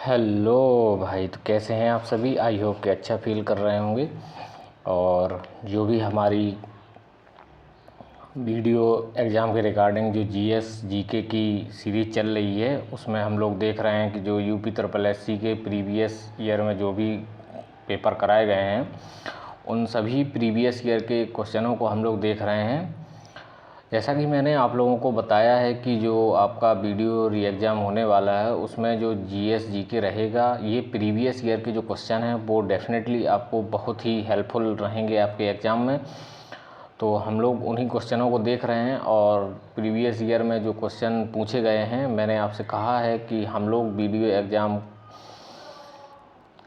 Hello भाई, तो कैसे हैं आप सभी। आई होप कि अच्छा फील कर रहे होंगे। और जो भी हमारी वीडियो एग्ज़ाम के रिगार्डिंग जो जीएस जीके की सीरीज़ चल रही है, उसमें हम लोग देख रहे हैं कि जो यूपी ट्रिपल एससी के प्रीवियस ईयर में जो भी पेपर कराए गए हैं, उन सभी प्रीवियस ईयर के क्वेश्चनों को हम लोग देख रहे हैं। जैसा कि मैंने आप लोगों को बताया है कि जो आपका वीडियो री एग्ज़ाम होने वाला है, उसमें जो जीएस जीके रहेगा, ये प्रीवियस ईयर के जो क्वेश्चन हैं वो डेफिनेटली आपको बहुत ही हेल्पफुल रहेंगे आपके एग्ज़ाम में। तो हम लोग उन्हीं क्वेश्चनों को देख रहे हैं और प्रीवियस ईयर में जो क्वेश्चन पूछे गए हैं, मैंने आपसे कहा है कि हम लोग वीडियो एग्ज़ाम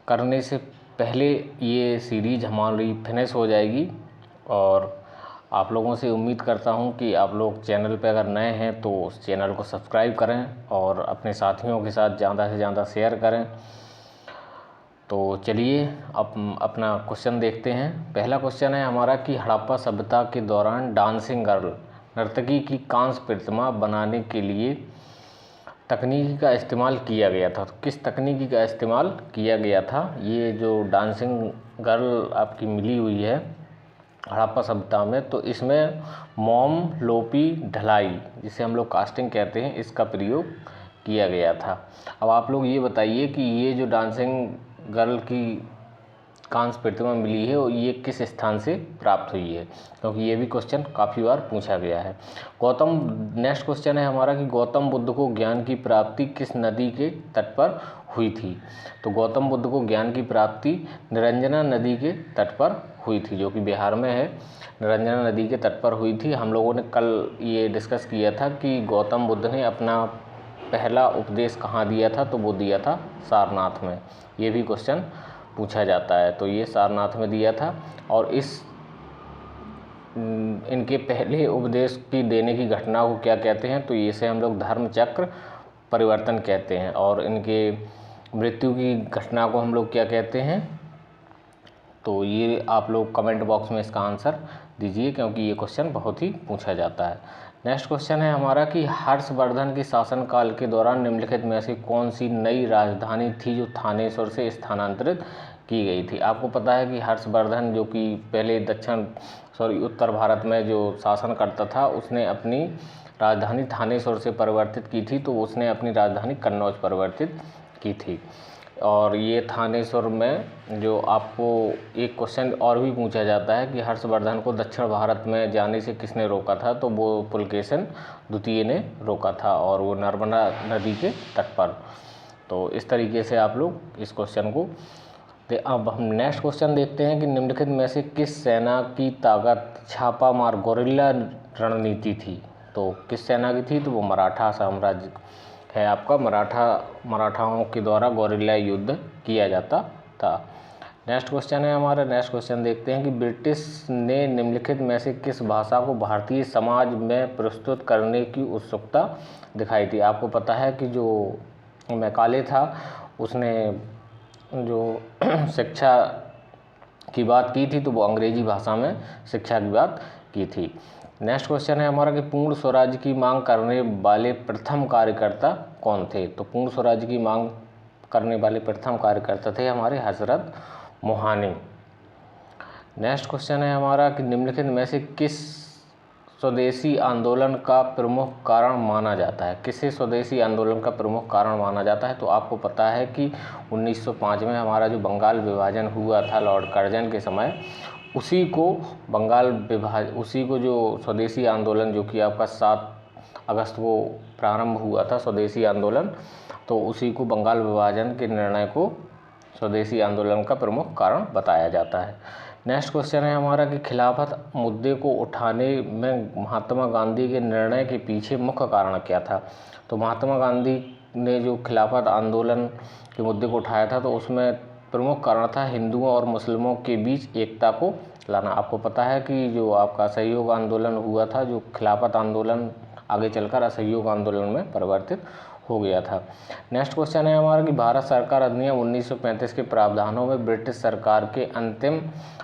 करने से पहले ये सीरीज़ हमारी फिनिश हो जाएगी। और आप लोगों से उम्मीद करता हूं कि आप लोग चैनल पे अगर नए हैं तो उस चैनल को सब्सक्राइब करें और अपने साथियों के साथ ज़्यादा से ज़्यादा शेयर करें। तो चलिए अब अपना क्वेश्चन देखते हैं। पहला क्वेश्चन है हमारा कि हड़प्पा सभ्यता के दौरान डांसिंग गर्ल नर्तकी की कांस्य प्रतिमा बनाने के लिए तकनीकी का इस्तेमाल किया गया था। तो किस तकनीकी का इस्तेमाल किया गया था? ये जो डांसिंग गर्ल आपकी मिली हुई है हड़प्पा सभ्यता में, तो इसमें मोम लोपी ढलाई, जिसे हम लोग कास्टिंग कहते हैं, इसका प्रयोग किया गया था। अब आप लोग ये बताइए कि ये जो डांसिंग गर्ल की कांस्य प्रतिमा मिली है और ये किस स्थान से प्राप्त हुई है, क्योंकि ये भी क्वेश्चन काफ़ी बार पूछा गया है। नेक्स्ट क्वेश्चन है हमारा कि गौतम बुद्ध को ज्ञान की प्राप्ति किस नदी के तट पर हुई थी? तो गौतम बुद्ध को ज्ञान की प्राप्ति निरंजना नदी के तट पर हुई थी, जो कि बिहार में है। निरंजना नदी के तट पर हुई थी। हम लोगों ने कल ये डिस्कस किया था कि गौतम बुद्ध ने अपना पहला उपदेश कहाँ दिया था, तो वो दिया था सारनाथ में। ये भी क्वेश्चन पूछा जाता है, तो ये सारनाथ में दिया था। और इनके पहले उपदेश की देने की घटना को क्या कहते हैं? तो इसे हम लोग धर्म चक्र परिवर्तन कहते हैं। और इनके मृत्यु की घटना को हम लोग क्या कहते हैं? तो ये आप लोग कमेंट बॉक्स में इसका आंसर दीजिए, क्योंकि ये क्वेश्चन बहुत ही पूछा जाता है। नेक्स्ट क्वेश्चन है हमारा कि हर्षवर्धन के शासनकाल के दौरान निम्नलिखित में से कौन सी नई राजधानी थी जो थानेश्वर से स्थानांतरित की गई थी? आपको पता है कि हर्षवर्धन जो कि पहले उत्तर भारत में जो शासन करता था, उसने अपनी राजधानी थानेश्वर से परिवर्तित की थी। तो उसने अपनी राजधानी कन्नौज परिवर्तित की थी। और ये थानेश्वर में जो आपको एक क्वेश्चन और भी पूछा जाता है कि हर्षवर्धन को दक्षिण भारत में जाने से किसने रोका था? तो वो पुलकेशिन द्वितीय ने रोका था, और वो नर्मदा नदी के तट पर। तो इस तरीके से आप लोग इस क्वेश्चन को अब हम नेक्स्ट क्वेश्चन देखते हैं कि निम्नलिखित में से किस सेना की ताकत छापामार गोरिल्ला रणनीति थी? तो किस सेना की थी? तो वो मराठा साम्राज्य है आपका। मराठाओं के द्वारा गोरिल्ला युद्ध किया जाता था। नेक्स्ट क्वेश्चन है हमारा। नेक्स्ट क्वेश्चन देखते हैं कि ब्रिटिश ने निम्नलिखित में से किस भाषा को भारतीय समाज में प्रस्तुत करने की उत्सुकता दिखाई थी? आपको पता है कि जो मैकाले था, उसने जो शिक्षा की बात की थी, तो वो अंग्रेजी भाषा में शिक्षा की बात की थी। नेक्स्ट क्वेश्चन है हमारा कि पूर्ण स्वराज्य की मांग करने वाले प्रथम कार्यकर्ता कौन थे? तो पूर्ण स्वराज्य की मांग करने वाले प्रथम कार्यकर्ता थे हमारे हजरत मोहानी। नेक्स्ट क्वेश्चन है हमारा कि निम्नलिखित में से किस स्वदेशी आंदोलन का प्रमुख कारण माना जाता है? किसे स्वदेशी आंदोलन का प्रमुख कारण माना जाता है? तो आपको पता है कि 1905 में हमारा जो बंगाल विभाजन हुआ था लॉर्ड कर्जन के समय, उसी को जो स्वदेशी आंदोलन, जो कि आपका 7 अगस्त को प्रारंभ हुआ था स्वदेशी आंदोलन, तो उसी को बंगाल विभाजन के निर्णय को स्वदेशी आंदोलन का प्रमुख कारण बताया जाता है। नेक्स्ट क्वेश्चन है हमारा कि खिलाफत मुद्दे को उठाने में महात्मा गांधी के निर्णय के पीछे मुख्य कारण क्या था? तो महात्मा गांधी ने जो खिलाफत आंदोलन के मुद्दे को उठाया था, तो उसमें प्रमुख कारण था हिंदुओं और मुस्लिमों के बीच एकता को लाना। आपको पता है कि जो आपका असहयोग आंदोलन हुआ था, जो खिलाफत आंदोलन आगे चलकर असहयोग आंदोलन में परिवर्तित हो गया था। नेक्स्ट क्वेश्चन है हमारा कि भारत सरकार अधिनियम 1935 के प्रावधानों में ब्रिटिश सरकार के अंतिम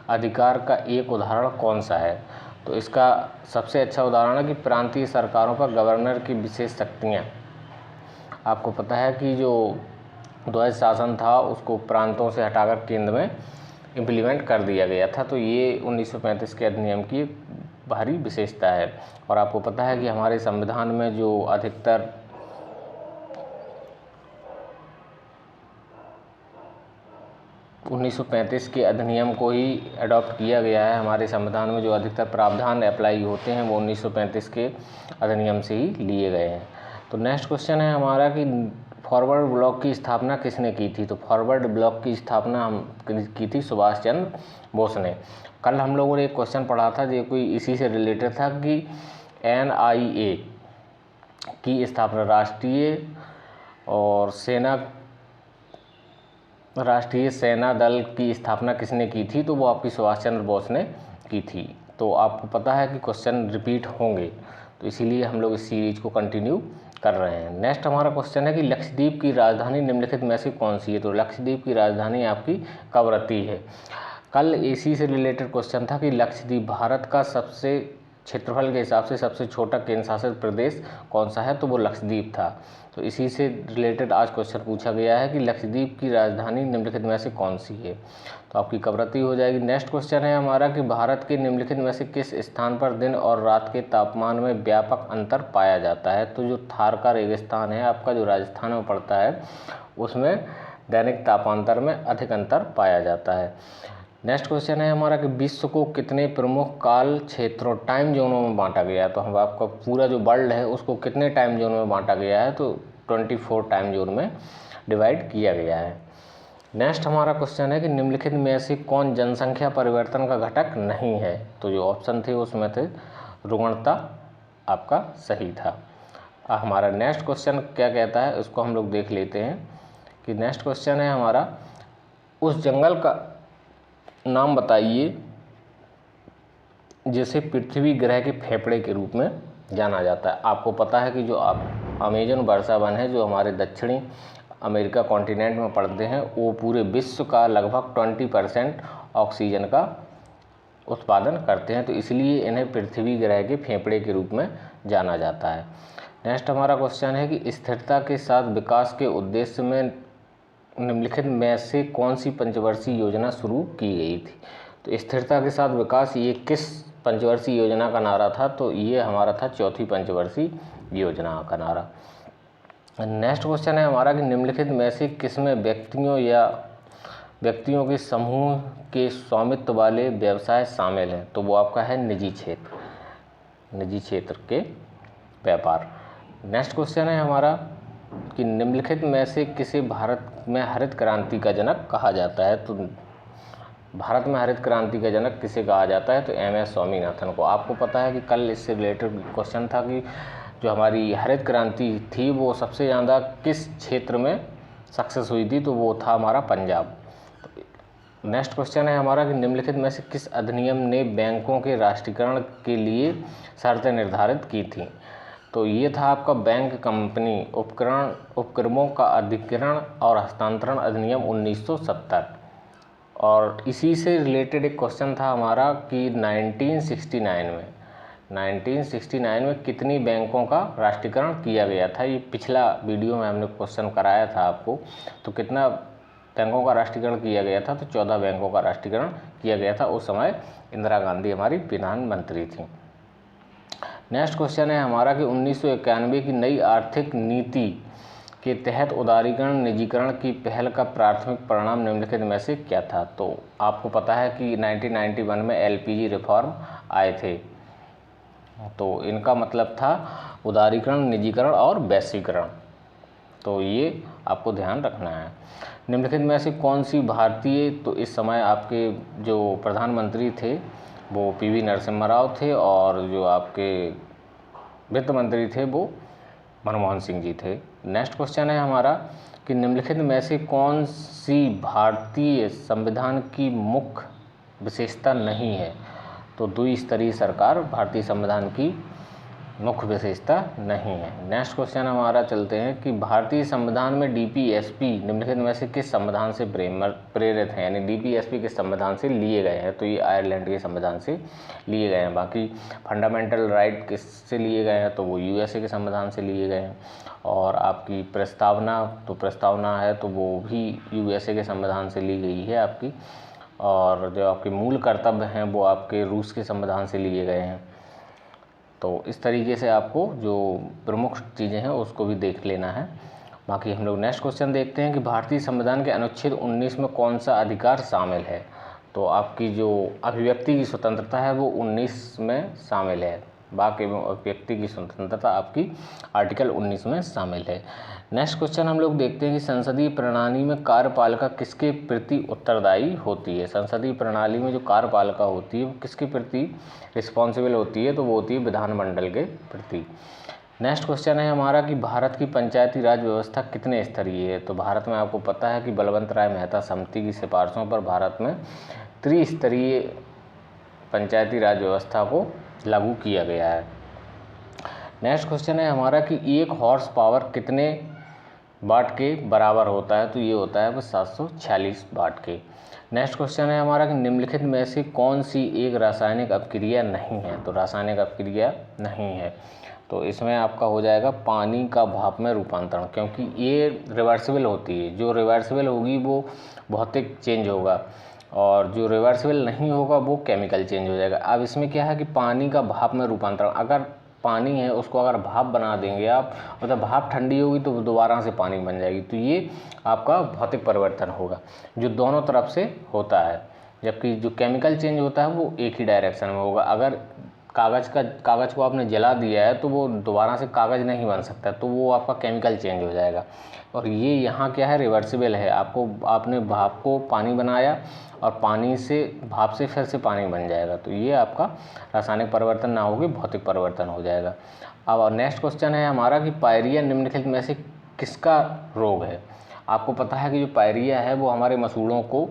अधिकार का एक उदाहरण कौन सा है? तो इसका सबसे अच्छा उदाहरण है कि प्रांतीय सरकारों पर गवर्नर की विशेष शक्तियाँ। आपको पता है कि जो द्वैध शासन था उसको प्रांतों से हटाकर केंद्र में इम्प्लीमेंट कर दिया गया था। तो ये 1935 के अधिनियम की एक भारी विशेषता है। और आपको पता है कि हमारे संविधान में जो अधिकतर 1935 के अधिनियम को ही अडॉप्ट किया गया है। हमारे संविधान में जो अधिकतर प्रावधान अप्लाई होते हैं वो 1935 के अधिनियम से ही लिए गए हैं। तो नेक्स्ट क्वेश्चन है हमारा कि फॉरवर्ड ब्लॉक की स्थापना किसने की थी। तो फॉरवर्ड ब्लॉक की स्थापना की थी सुभाष चंद्र बोस ने। कल हम लोगों ने एक क्वेश्चन पढ़ा था जो कोई इसी से रिलेटेड था कि NIA की स्थापना राष्ट्रीय सेना दल की स्थापना किसने की थी। तो वो आपकी सुभाष चंद्र बोस ने की थी। तो आपको पता है कि क्वेश्चन रिपीट होंगे, तो इसीलिए हम लोग इस सीरीज को कंटिन्यू कर रहे हैं। नेक्स्ट हमारा क्वेश्चन है कि लक्षद्वीप की राजधानी निम्नलिखित में से कौन सी है। तो लक्षद्वीप की राजधानी आपकी कवरत्ती है। कल इसी से रिलेटेड क्वेश्चन था कि लक्षद्वीप भारत का सबसे क्षेत्रफल के हिसाब से सबसे छोटा केंद्र शासित प्रदेश कौन सा है। तो वो लक्षद्वीप था। तो इसी से रिलेटेड आज क्वेश्चन पूछा गया है कि लक्षद्वीप की राजधानी निम्नलिखित में से कौन सी है। तो आपकी कवरत्ती हो जाएगी। नेक्स्ट क्वेश्चन है हमारा कि भारत के निम्नलिखित में से किस स्थान पर दिन और रात के तापमान में व्यापक अंतर पाया जाता है। तो जो थार का रेगिस्तान है आपका जो राजस्थान में पड़ता है उसमें दैनिक तापांतर में अधिक अंतर पाया जाता है। नेक्स्ट क्वेश्चन है हमारा कि विश्व को कितने प्रमुख काल क्षेत्रों टाइम जोनों में बांटा गया है। तो हम आपका पूरा जो वर्ल्ड है उसको कितने टाइम जोन में बांटा गया है। तो 24 टाइम जोन में डिवाइड किया गया है। नेक्स्ट हमारा क्वेश्चन है कि निम्नलिखित में से कौन जनसंख्या परिवर्तन का घटक नहीं है। तो जो ऑप्शन थे उसमें थे रुग्णता आपका सही था। हमारा नेक्स्ट क्वेश्चन क्या कहता है उसको हम लोग देख लेते हैं कि नेक्स्ट क्वेश्चन है हमारा उस जंगल का नाम बताइए जिसे पृथ्वी ग्रह के फेफड़े के रूप में जाना जाता है। आपको पता है कि जो अमेजन वर्षा वन है जो हमारे दक्षिणी अमेरिका कॉन्टिनेंट में पड़ते हैं वो पूरे विश्व का लगभग 20% ऑक्सीजन का उत्पादन करते हैं। तो इसलिए इन्हें पृथ्वी ग्रह के फेफड़े के रूप में जाना जाता है। नेक्स्ट हमारा क्वेश्चन है कि स्थिरता के साथ विकास के उद्देश्य में निम्नलिखित में से कौन सी पंचवर्षीय योजना शुरू की गई थी। तो स्थिरता के साथ विकास ये किस पंचवर्षीय योजना का नारा था। तो ये हमारा था चौथी पंचवर्षीय योजना का नारा। नेक्स्ट क्वेश्चन है हमारा कि निम्नलिखित में से किसमें व्यक्तियों के समूह के स्वामित्व वाले व्यवसाय शामिल हैं। तो वो आपका है निजी क्षेत्र के व्यापार। नेक्स्ट क्वेश्चन है हमारा कि निम्नलिखित में से किसे भारत में हरित क्रांति का जनक कहा जाता है। तो भारत में हरित क्रांति का जनक किसे कहा जाता है। तो MS स्वामीनाथन को। आपको पता है कि कल इससे रिलेटेड क्वेश्चन था कि जो हमारी हरित क्रांति थी वो सबसे ज़्यादा किस क्षेत्र में सक्सेस हुई थी। तो वो था हमारा पंजाब। नेक्स्ट क्वेश्चन है हमारा कि निम्नलिखित में से किस अधिनियम ने बैंकों के राष्ट्रीयकरण के लिए शर्तें निर्धारित की थी। तो ये था आपका बैंक कंपनी उपक्रमों का अधिग्रहण और हस्तांतरण अधिनियम 1970। और इसी से रिलेटेड एक क्वेश्चन था हमारा कि 1969 में कितनी बैंकों का राष्ट्रीयकरण किया गया था। ये पिछला वीडियो में हमने क्वेश्चन कराया था आपको। तो कितना बैंकों का राष्ट्रीयकरण किया गया था। तो 14 बैंकों का राष्ट्रीयकरण किया गया था। उस समय इंदिरा गांधी हमारी प्रधानमंत्री थी। नेक्स्ट क्वेश्चन है हमारा कि 1991 की नई आर्थिक नीति के तहत उदारीकरण निजीकरण की पहल का प्राथमिक परिणाम निम्नलिखित में से क्या था। तो आपको पता है कि 1991 में LPG रिफॉर्म आए थे। तो इनका मतलब था उदारीकरण निजीकरण और वैश्वीकरण। तो ये आपको ध्यान रखना है। निम्नलिखित में से कौन सी भारतीय तो इस समय आपके जो प्रधानमंत्री थे वो PV नरसिम्हा राव थे और जो आपके वित्त मंत्री थे वो मनमोहन सिंह जी थे। नेक्स्ट क्वेश्चन है हमारा कि निम्नलिखित में से कौन सी भारतीय संविधान की मुख्य विशेषता नहीं है। तो द्विस्तरीय सरकार भारतीय संविधान की मुख्य विशेषता नहीं है। नेक्स्ट क्वेश्चन हमारा चलते हैं कि भारतीय संविधान में डीपीएसपी निम्नलिखित में से किस संविधान से प्रेरित हैं, यानी डीपीएसपी किस संविधान से लिए गए हैं, तो ये आयरलैंड के संविधान से लिए गए हैं। बाकी फंडामेंटल राइट किससे लिए गए हैं, तो वो यूएसए के संविधान से लिए गए हैं। और आपकी प्रस्तावना है तो वो भी यूएसए के संविधान से ली गई है आपकी। और जो आपके मूल कर्तव्य हैं वो आपके रूस के संविधान से लिए गए हैं। तो इस तरीके से आपको जो प्रमुख चीज़ें हैं उसको भी देख लेना है। बाकी हम लोग नेक्स्ट क्वेश्चन देखते हैं कि भारतीय संविधान के अनुच्छेद 19 में कौन सा अधिकार शामिल है, तो आपकी जो अभिव्यक्ति की स्वतंत्रता है वो 19 में शामिल है। वाक एवं अभिव्यक्ति की स्वतंत्रता आपकी आर्टिकल 19 में शामिल है। नेक्स्ट क्वेश्चन हम लोग देखते हैं कि संसदीय प्रणाली में कार्यपालिका किसके प्रति उत्तरदायी होती है। संसदीय प्रणाली में जो कार्यपालिका होती है वो किसके प्रति रिस्पॉन्सिबल होती है, तो वो होती है विधानमंडल के प्रति। नेक्स्ट क्वेश्चन है हमारा कि भारत की पंचायती राज व्यवस्था कितने स्तरीय है, तो भारत में आपको पता है कि बलवंत राय मेहता समिति की सिफारिशों पर भारत में त्रिस्तरीय पंचायती राज व्यवस्था को लागू किया गया है। नेक्स्ट क्वेश्चन है हमारा कि 1 हॉर्स पावर कितने वाट के बराबर होता है, तो ये होता है 746 वाट के। नेक्स्ट क्वेश्चन है हमारा कि निम्नलिखित में से कौन सी एक रासायनिक अपक्रिया नहीं है, तो रासायनिक अपक्रिया नहीं है, तो इसमें आपका हो जाएगा पानी का भाप में रूपांतरण, क्योंकि ये रिवर्सिबल होती है। जो रिवर्सिबल होगी वो भौतिक चेंज होगा और जो रिवर्सिबल नहीं होगा वो केमिकल चेंज हो जाएगा। अब इसमें क्या है कि पानी का भाप में रूपांतरण, अगर पानी है उसको अगर भाप बना देंगे आप, मतलब भाप ठंडी होगी तो दोबारा से पानी बन जाएगी, तो ये आपका भौतिक परिवर्तन होगा जो दोनों तरफ से होता है। जबकि जो केमिकल चेंज होता है वो एक ही डायरेक्शन में होगा। अगर कागज़ को आपने जला दिया है तो वो दोबारा से कागज़ नहीं बन सकता, तो वो आपका केमिकल चेंज हो जाएगा। और ये यहाँ क्या है, रिवर्सिबल है। आपने भाप को पानी बनाया और पानी से भाप से फिर से पानी बन जाएगा, तो ये आपका रासायनिक परिवर्तन ना होगी, भौतिक परिवर्तन हो जाएगा। अब नेक्स्ट क्वेश्चन है हमारा कि पायरिया निम्नलिखित में से किसका रोग है। आपको पता है कि जो पायरिया है वो हमारे मसूड़ों को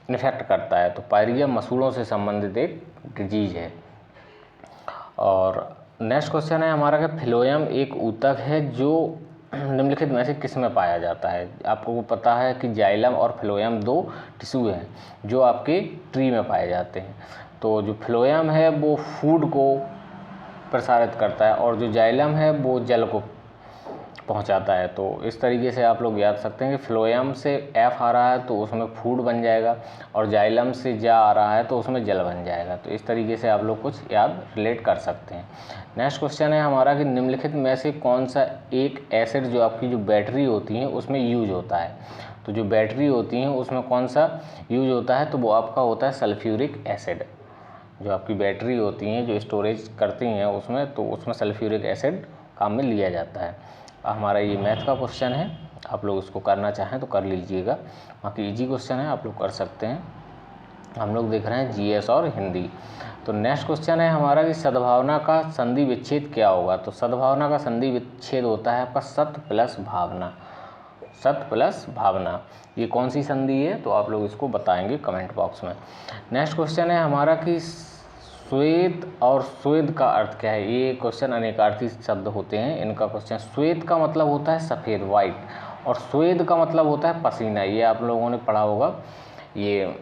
इन्फेक्ट करता है, तो पायरिया मसूड़ों से संबंधित एक डिजीज है। और नेक्स्ट क्वेश्चन है हमारा कि फ्लोएम एक ऊतक है जो निम्नलिखित में से किस में पाया जाता है। आपको पता है कि जाइलम और फ्लोएम 2 टिश्यू हैं जो आपके ट्री में पाए जाते हैं। तो जो फ्लोएम है वो फूड को प्रसारित करता है और जो जाइलम है वो जल को पहुंचाता है। तो इस तरीके से आप लोग याद सकते हैं कि फ्लोएम से एफ आ रहा है तो उसमें फूड बन जाएगा और जाइलम से जा आ रहा है तो उसमें जल बन जाएगा। तो इस तरीके से आप लोग कुछ याद रिलेट कर सकते हैं। नेक्स्ट क्वेश्चन है हमारा कि निम्नलिखित में से कौन सा एक एसिड जो आपकी जो बैटरी होती है उसमें यूज होता है। तो जो बैटरी होती हैं उसमें कौन सा यूज होता है, तो वो आपका होता है सल्फ्यूरिक एसिड। जो आपकी बैटरी होती हैं जो स्टोरेज करती हैं उसमें, तो उसमें सल्फ्यूरिक एसिड काम में लिया जाता है। हमारा ये मैथ का क्वेश्चन है, आप लोग इसको करना चाहें तो कर लीजिएगा। बाकी इजी क्वेश्चन है, आप लोग कर सकते हैं। हम लोग देख रहे हैं जीएस और हिंदी। तो नेक्स्ट क्वेश्चन है हमारा कि सद्भावना का संधि विच्छेद क्या होगा। तो सद्भावना का संधि विच्छेद होता है आपका सत्य प्लस भावना। सत्य प्लस भावना, ये कौन सी संधि है, तो आप लोग इसको बताएंगे कमेंट बॉक्स में। नेक्स्ट क्वेश्चन है हमारा कि श्वेत और श्वेत का अर्थ क्या है। ये क्वेश्चन अनेकार्थी शब्द होते हैं इनका क्वेश्चन। श्वेत का मतलब होता है सफ़ेद, वाइट, और श्वेत का मतलब होता है पसीना। ये आप लोगों ने पढ़ा होगा ये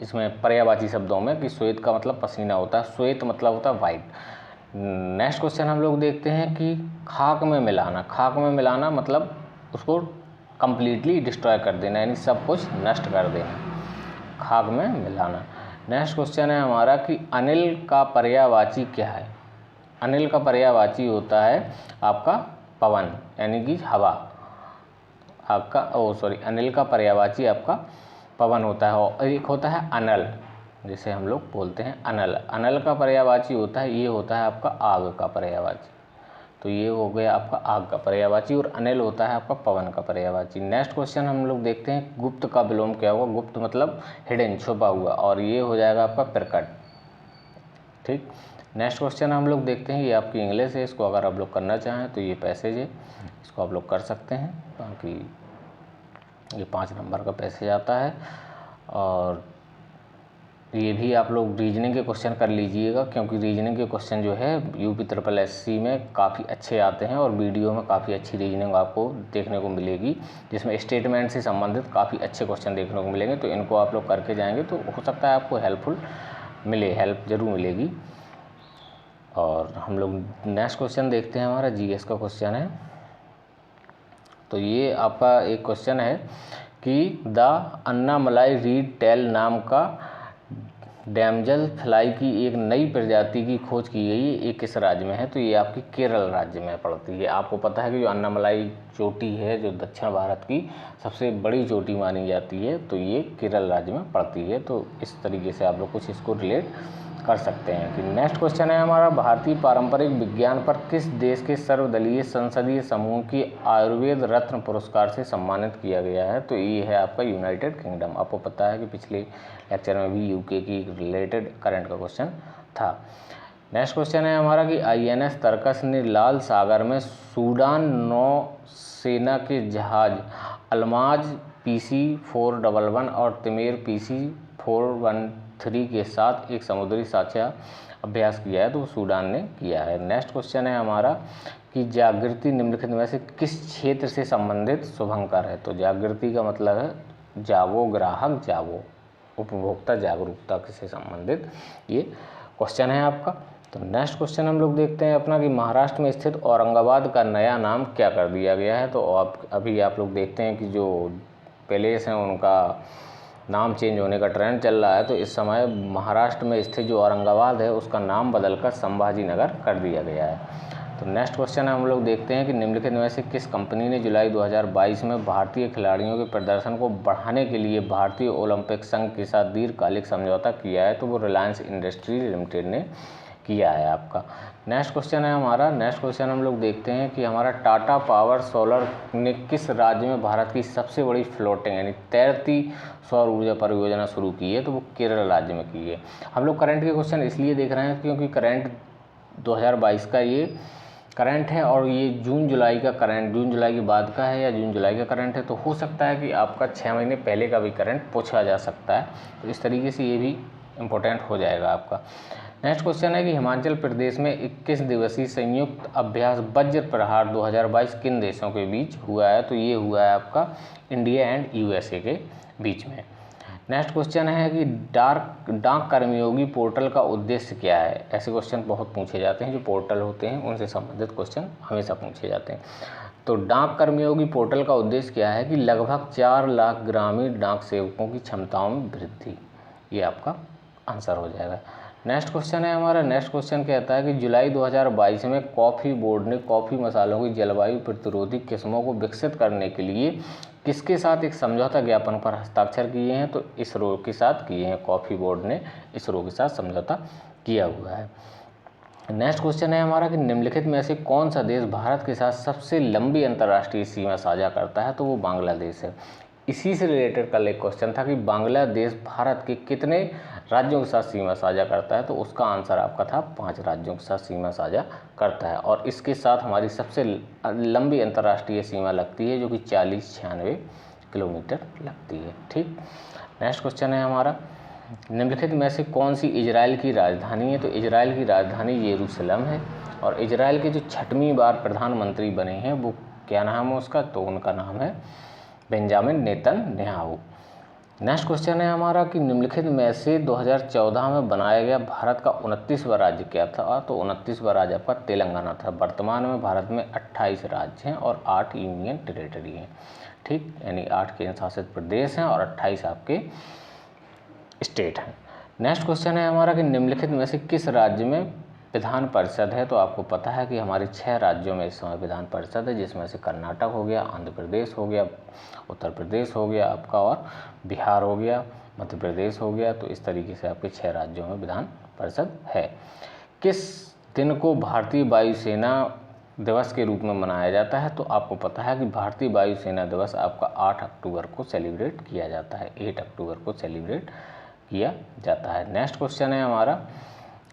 इसमें पर्यायवाची शब्दों में कि श्वेत का मतलब पसीना होता है, श्वेत मतलब होता है वाइट। नेक्स्ट क्वेश्चन हम लोग देखते हैं कि खाक में मिलाना। खाक में मिलाना मतलब उसको कंप्लीटली डिस्ट्रॉय कर देना, यानी सब कुछ नष्ट कर देना, खाक में मिलाना। नेक्स्ट क्वेश्चन है हमारा कि अनिल का पर्यायवाची क्या है। अनिल का पर्यायवाची होता है आपका पवन, यानी कि हवा। अनिल का पर्यायवाची आपका पवन होता है। और एक होता है अनल, जिसे हम लोग बोलते हैं अनल। अनल का पर्यायवाची होता है, ये होता है आपका आग का पर्यायवाची। तो ये हो गया आपका आग का पर्यायवाची, और अनिल होता है आपका पवन का पर्यायवाची। नेक्स्ट क्वेश्चन हम लोग देखते हैं गुप्त का विलोम क्या होगा। गुप्त मतलब हिडन, छुपा हुआ, और ये हो जाएगा आपका प्रकट। ठीक। नेक्स्ट क्वेश्चन हम लोग देखते हैं, ये आपकी इंग्लिश है, इसको अगर आप लोग करना चाहें तो ये पैसेज है, इसको आप लोग कर सकते हैं। बाकी ये 5 नंबर का पैसेज आता है। और ये भी आप लोग रीजनिंग के क्वेश्चन कर लीजिएगा, क्योंकि रीजनिंग के क्वेश्चन जो है UP SSC में काफ़ी अच्छे आते हैं और वीडियो में काफ़ी अच्छी रीजनिंग आपको देखने को मिलेगी, जिसमें स्टेटमेंट से संबंधित काफ़ी अच्छे क्वेश्चन देखने को मिलेंगे। तो इनको आप लोग करके जाएंगे तो हो सकता है आपको हेल्प ज़रूर मिलेगी। और हम लोग नेक्स्ट क्वेश्चन देखते हैं, हमारा GS का क्वेश्चन है। तो ये आपका एक क्वेश्चन है कि द अन्नामलाई रीड टेल नाम का डैमजल फ्लाई की एक नई प्रजाति की खोज की गई है, ये किस राज्य में है? तो ये आपकी केरल राज्य में पड़ती है। आपको पता है कि जो अन्नामलाई चोटी है, जो दक्षिण भारत की सबसे बड़ी चोटी मानी जाती है, तो ये केरल राज्य में पड़ती है। तो इस तरीके से आप लोग कुछ इसको रिलेट कर सकते हैं। कि नेक्स्ट क्वेश्चन है हमारा, भारतीय पारंपरिक विज्ञान पर किस देश के सर्वदलीय संसदीय समूह की आयुर्वेद रत्न पुरस्कार से सम्मानित किया गया है? तो ये है आपका यूनाइटेड किंगडम। आपको पता है कि पिछले लेक्चर में भी UK की रिलेटेड करंट का क्वेश्चन था। नेक्स्ट क्वेश्चन है हमारा कि INS तरकस ने लाल सागर में सूडान नौसेना के जहाज अल्माज PC-411 और तिमेर PC-413 के साथ एक समुद्री साझा अभ्यास किया है, तो वो सूडान ने किया है। नेक्स्ट क्वेश्चन है हमारा कि जागृति निम्नलिखित में से किस क्षेत्र से संबंधित शुभंकर है? तो जागृति का मतलब है जागो, ग्राहक जागो, उपभोक्ता जागरूकता से संबंधित ये क्वेश्चन है आपका। तो नेक्स्ट क्वेश्चन हम लोग देखते हैं अपना कि महाराष्ट्र में स्थित औरंगाबाद का नया नाम क्या कर दिया गया है? तो अभी आप लोग देखते हैं कि जो पैलेस हैं उनका नाम चेंज होने का ट्रेंड चल रहा है। तो इस समय महाराष्ट्र में स्थित जो औरंगाबाद है उसका नाम बदलकर संभाजी नगर कर दिया गया है। तो नेक्स्ट क्वेश्चन हम लोग देखते हैं कि निम्नलिखित में से किस कंपनी ने जुलाई 2022 में भारतीय खिलाड़ियों के प्रदर्शन को बढ़ाने के लिए भारतीय ओलंपिक संघ के साथ दीर्घकालिक समझौता किया है? तो वो रिलायंस इंडस्ट्री लिमिटेड ने किया है आपका। नेक्स्ट क्वेश्चन है हमारा, नेक्स्ट क्वेश्चन हम लोग देखते हैं कि हमारा टाटा पावर सोलर ने किस राज्य में भारत की सबसे बड़ी फ्लोटिंग यानी तैरती सौर ऊर्जा परियोजना शुरू की है? तो वो केरल राज्य में की है। हम लोग करंट के क्वेश्चन इसलिए देख रहे हैं क्योंकि करंट 2022 का ये करंट है और ये जून जुलाई का करंट, जून जुलाई के बाद का है या जून जुलाई का करंट है। तो हो सकता है कि आपका 6 महीने पहले का भी करंट पूछा जा सकता है। तो इस तरीके से ये भी इम्पोर्टेंट हो जाएगा आपका। नेक्स्ट क्वेश्चन है कि हिमाचल प्रदेश में 21 दिवसीय संयुक्त अभ्यास वज्र प्रहार 2022 किन देशों के बीच हुआ है? तो ये हुआ है आपका इंडिया एंड USA के बीच में। नेक्स्ट क्वेश्चन है कि डाक कर्मयोगी पोर्टल का उद्देश्य क्या है? ऐसे क्वेश्चन बहुत पूछे जाते हैं, जो पोर्टल होते हैं उनसे संबंधित क्वेश्चन हमेशा पूछे जाते हैं। तो डाक कर्मयोगी पोर्टल का उद्देश्य क्या है? कि लगभग 4 लाख ग्रामीण डाक सेवकों की क्षमताओं में वृद्धि, ये आपका आंसर हो जाएगा। नेक्स्ट क्वेश्चन है हमारा, नेक्स्ट क्वेश्चन कहता है कि जुलाई 2022 में कॉफ़ी बोर्ड ने कॉफ़ी मसालों की जलवायु प्रतिरोधी किस्मों को विकसित करने के लिए किसके साथ एक समझौता ज्ञापन पर हस्ताक्षर किए हैं? तो इसरो के साथ किए हैं। कॉफ़ी बोर्ड ने इसरो के साथ समझौता किया हुआ है। नेक्स्ट क्वेश्चन है हमारा कि निम्नलिखित में से कौन सा देश भारत के साथ सबसे लंबी अंतर्राष्ट्रीय सीमा साझा करता है? तो वो बांग्लादेश है। इसी से रिलेटेड कल एक क्वेश्चन था कि बांग्लादेश भारत के कितने राज्यों के साथ सीमा साझा करता है? तो उसका आंसर आपका था 5 राज्यों के साथ सीमा साझा करता है। और इसके साथ हमारी सबसे लंबी अंतर्राष्ट्रीय सीमा लगती है, जो कि 40-96 किलोमीटर लगती है। ठीक, नेक्स्ट क्वेश्चन है हमारा, निम्नलिखित में से कौन सी इजराइल की राजधानी है? तो इजराइल की राजधानी यरूशलेम है। और इजराइल के जो 6वीं बार प्रधानमंत्री बने हैं वो क्या नाम है उसका? तो उनका नाम है बेंजामिन नेतन्याहू। नेक्स्ट क्वेश्चन है हमारा कि निम्नलिखित में से 2014 में बनाया गया भारत का 29वां राज्य क्या था? तो 29वां राज्य आपका तेलंगाना था। वर्तमान में भारत में 28 राज्य हैं और 8 यूनियन टेरिटरी हैं। ठीक, यानी 8 केंद्र शासित प्रदेश हैं और 28 आपके स्टेट हैं। नेक्स्ट क्वेश्चन है हमारा कि निम्नलिखित में से किस राज्य में विधान परिषद है? तो आपको पता है कि हमारे 6 राज्यों में इस समय विधान परिषद है, जिसमें से कर्नाटक हो गया, आंध्र प्रदेश हो गया, उत्तर प्रदेश हो गया आपका, और बिहार हो गया, मध्य प्रदेश हो गया। तो इस तरीके से आपके 6 राज्यों में विधान परिषद है। किस दिन को भारतीय वायुसेना दिवस के रूप में मनाया जाता है? तो आपको पता है कि भारतीय वायुसेना दिवस आपका 8 अक्टूबर को सेलिब्रेट किया जाता है, 8 अक्टूबर को सेलिब्रेट किया जाता है। नेक्स्ट क्वेश्चन है हमारा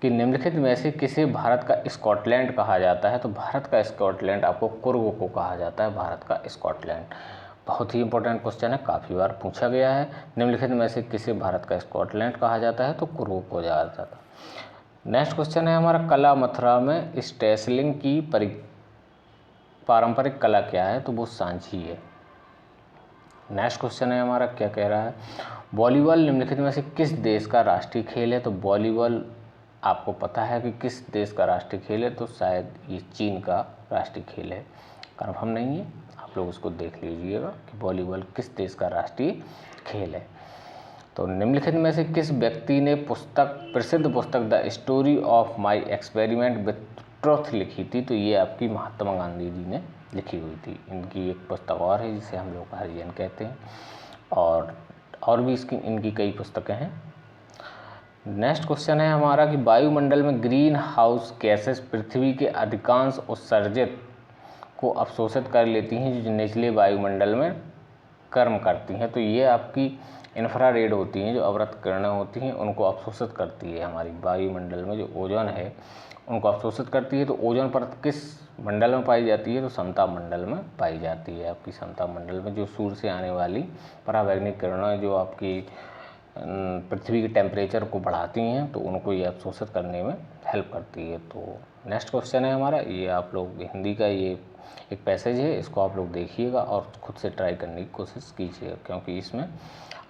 कि निम्नलिखित में से किसे भारत का स्कॉटलैंड कहा जाता है? तो भारत का स्कॉटलैंड आपको कुर्ग को कहा जाता है, भारत का स्कॉटलैंड। बहुत ही इंपॉर्टेंट क्वेश्चन है, काफ़ी बार पूछा गया है। निम्नलिखित में से किसे भारत का स्कॉटलैंड कहा जाता है? तो कुरूप हो जाता था। नेक्स्ट क्वेश्चन है हमारा, कला मथुरा में स्टेसलिंग की पारंपरिक कला क्या है? तो वो सांची है। नेक्स्ट क्वेश्चन है हमारा, क्या कह रहा है, वॉलीबॉल निम्नलिखित में से किस देश का राष्ट्रीय खेल है? तो वॉलीबॉल आपको पता है कि किस देश का राष्ट्रीय खेल है? तो शायद ये चीन का राष्ट्रीय खेल है, कन्फर्म नहीं है, आप लोग उसको देख लीजिएगा कि वॉलीबॉल किस देश का राष्ट्रीय खेल है। तो निम्नलिखित में से किस व्यक्ति ने प्रसिद्ध पुस्तक the story of my experiment with truth लिखी थी? तो ये आपकी महात्मा गांधी जी ने लिखी हुई थी। इनकी एक पुस्तक और है जिसे हम लोग हरिजन कहते हैं, और भी इनकी कई पुस्तकें हैं। नेक्स्ट क्वेश्चन है हमारा कि वायुमंडल में ग्रीन हाउस गैसेस पृथ्वी के अधिकांश उत्सर्जित को अवशोषित कर लेती हैं जो निचले वायुमंडल में कर्म करती हैं। तो ये आपकी इंफ्रारेड होती हैं, जो अवरक्त किरणें होती हैं, उनको अवशोषित करती है। हमारी वायुमंडल में जो ओजोन है उनको अवशोषित करती है। तो ओजोन परत किस मंडल में पाई जाती है? तो समताप मंडल में पाई जाती है। आपकी समताप मंडल में जो सूर्य से आने वाली परावैंगनिक किरणें जो आपकी पृथ्वी के टेम्परेचर को बढ़ाती हैं, तो उनको ये अवशोषित करने में हेल्प करती है। तो नेक्स्ट क्वेश्चन है हमारा, ये आप लोग हिंदी का ये एक पैसेज है, इसको आप लोग देखिएगा और खुद से ट्राई करने की कोशिश कीजिएगा, क्योंकि इसमें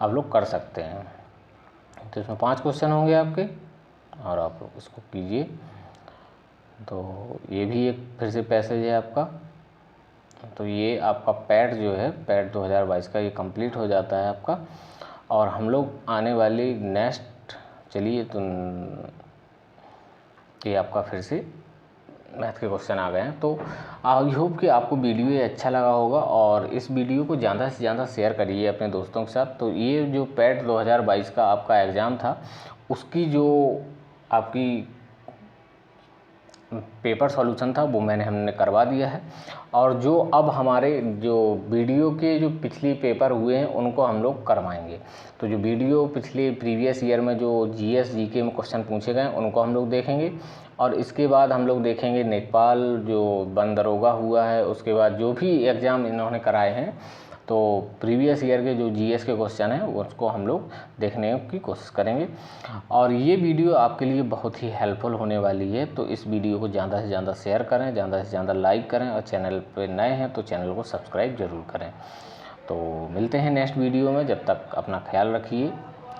आप लोग कर सकते हैं। तो इसमें 5 क्वेश्चन होंगे आपके, और आप लोग इसको कीजिए। तो ये भी एक फिर से पैसेज है आपका। तो ये आपका पैट जो है, पैट 2022 का ये कंप्लीट हो जाता है आपका। और हम लोग आने वाली नेक्स्ट, चलिए, तो ये आपका फिर से मैथ के क्वेश्चन आ गए हैं। तो आई होप कि आपको वीडियो ये अच्छा लगा होगा, और इस वीडियो को ज़्यादा से ज़्यादा शेयर करिए अपने दोस्तों के साथ। तो ये जो पैट 2022 का आपका एग्ज़ाम था, उसकी जो आपकी पेपर सॉल्यूशन था वो हमने करवा दिया है। और जो अब हमारे जो वीडियो के जो पिछले पेपर हुए हैं उनको हम लोग करवाएंगे। तो जो वीडियो पिछले प्रीवियस ईयर में जो जीएस जीके में क्वेश्चन पूछे गए उनको हम लोग देखेंगे, और इसके बाद हम लोग देखेंगे नेपाल जो वन दरोगा हुआ है, उसके बाद जो भी एग्ज़ाम इन्होंने कराए हैं, तो प्रीवियस ईयर के जो जीएस के क्वेश्चन हैं उसको हम लोग देखने की कोशिश करेंगे। और ये वीडियो आपके लिए बहुत ही हेल्पफुल होने वाली है। तो इस वीडियो को ज़्यादा से ज़्यादा शेयर करें, ज़्यादा से ज़्यादा लाइक करें, और चैनल पे नए हैं तो चैनल को सब्सक्राइब ज़रूर करें। तो मिलते हैं नेक्स्ट वीडियो में, जब तक अपना ख्याल रखिए।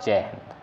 जय हिंद।